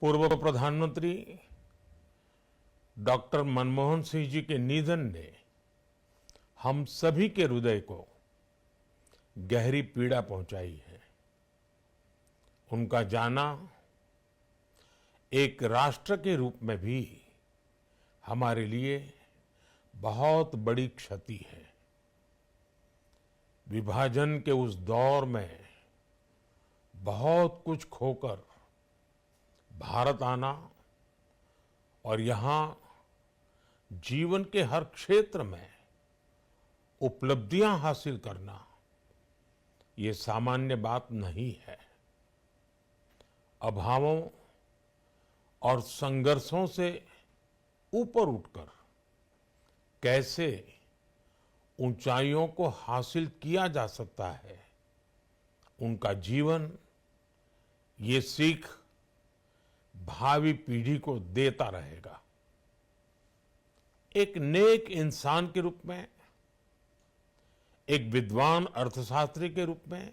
पूर्व प्रधानमंत्री डॉक्टर मनमोहन सिंह जी के निधन ने हम सभी के हृदय को गहरी पीड़ा पहुंचाई है। उनका जाना एक राष्ट्र के रूप में भी हमारे लिए बहुत बड़ी क्षति है। विभाजन के उस दौर में बहुत कुछ खोकर भारत आना और यहाँ जीवन के हर क्षेत्र में उपलब्धियां हासिल करना ये सामान्य बात नहीं है। अभावों और संघर्षों से ऊपर उठकर कैसे ऊंचाइयों को हासिल किया जा सकता है, उनका जीवन ये सीख भावी पीढ़ी को देता रहेगा। एक नेक इंसान के रूप में, एक विद्वान अर्थशास्त्री के रूप में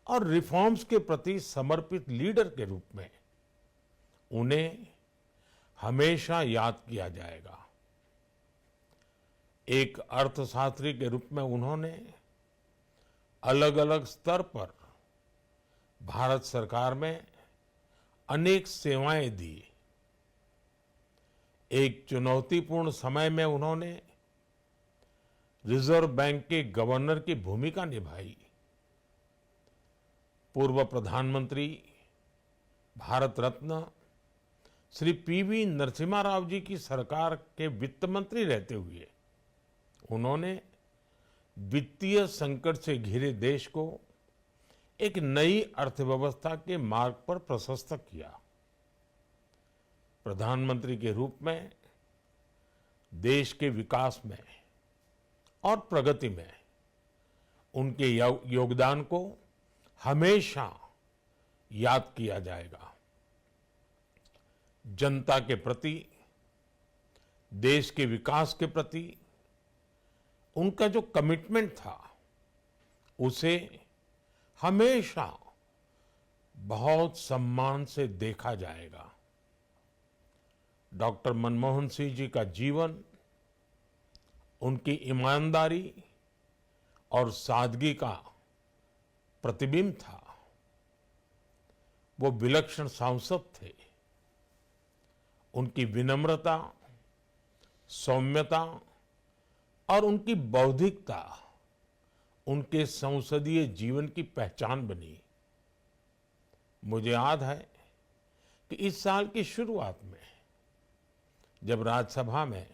और रिफॉर्म्स के प्रति समर्पित लीडर के रूप में उन्हें हमेशा याद किया जाएगा। एक अर्थशास्त्री के रूप में उन्होंने अलग अलग स्तर पर भारत सरकार में अनेक सेवाएं दी। एक चुनौतीपूर्ण समय में उन्होंने रिजर्व बैंक के गवर्नर की भूमिका निभाई। पूर्व प्रधानमंत्री भारत रत्न श्री पीवी नरसिम्हा राव जी की सरकार के वित्त मंत्री रहते हुए उन्होंने वित्तीय संकट से घिरे देश को एक नई अर्थव्यवस्था के मार्ग पर प्रशस्त किया। प्रधानमंत्री के रूप में देश के विकास में और प्रगति में उनके योगदान को हमेशा याद किया जाएगा। जनता के प्रति, देश के विकास के प्रति उनका जो कमिटमेंट था उसे हमेशा बहुत सम्मान से देखा जाएगा। डॉक्टर मनमोहन सिंह जी का जीवन उनकी ईमानदारी और सादगी का प्रतिबिंब था। वो विलक्षण सांसद थे। उनकी विनम्रता, सौम्यता और उनकी बौद्धिकता उनके संसदीय जीवन की पहचान बनी। मुझे याद है कि इस साल की शुरुआत में जब राज्यसभा में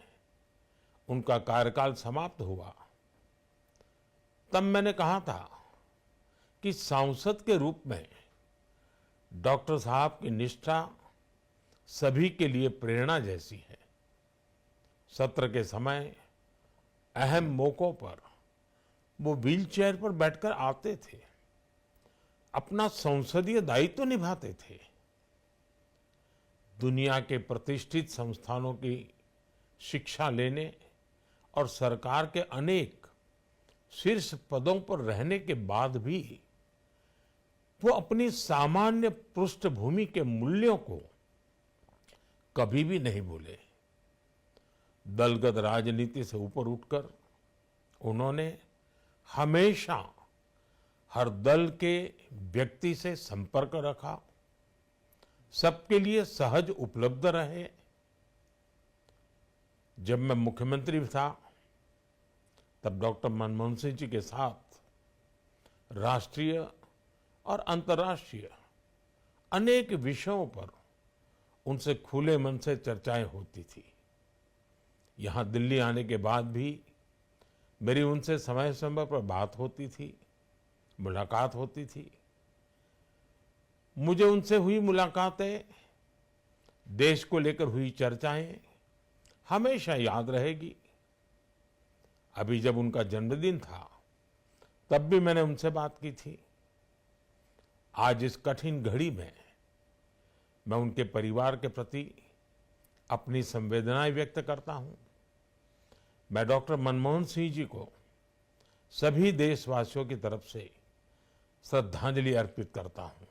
उनका कार्यकाल समाप्त हुआ, तब मैंने कहा था कि सांसद के रूप में डॉक्टर साहब की निष्ठा सभी के लिए प्रेरणा जैसी है। सत्र के समय अहम मौकों पर वो व्हीलचेयर पर बैठकर आते थे, अपना संसदीय दायित्व निभाते थे। दुनिया के प्रतिष्ठित संस्थानों की शिक्षा लेने और सरकार के अनेक शीर्ष पदों पर रहने के बाद भी वो अपनी सामान्य पृष्ठभूमि के मूल्यों को कभी भी नहीं भूले। दलगत राजनीति से ऊपर उठकर उन्होंने हमेशा हर दल के व्यक्ति से संपर्क रखा, सबके लिए सहज उपलब्ध रहे। जब मैं मुख्यमंत्री था तब डॉक्टर मनमोहन सिंह जी के साथ राष्ट्रीय और अंतर्राष्ट्रीय अनेक विषयों पर उनसे खुले मन से चर्चाएं होती थी। यहाँ दिल्ली आने के बाद भी मेरी उनसे समय समय पर बात होती थी, मुलाकात होती थी। मुझे उनसे हुई मुलाकातें, देश को लेकर हुई चर्चाएं हमेशा याद रहेगी। अभी जब उनका जन्मदिन था तब भी मैंने उनसे बात की थी। आज इस कठिन घड़ी में मैं उनके परिवार के प्रति अपनी संवेदनाएं व्यक्त करता हूं। मैं डॉक्टर मनमोहन सिंह जी को सभी देशवासियों की तरफ से श्रद्धांजलि अर्पित करता हूं।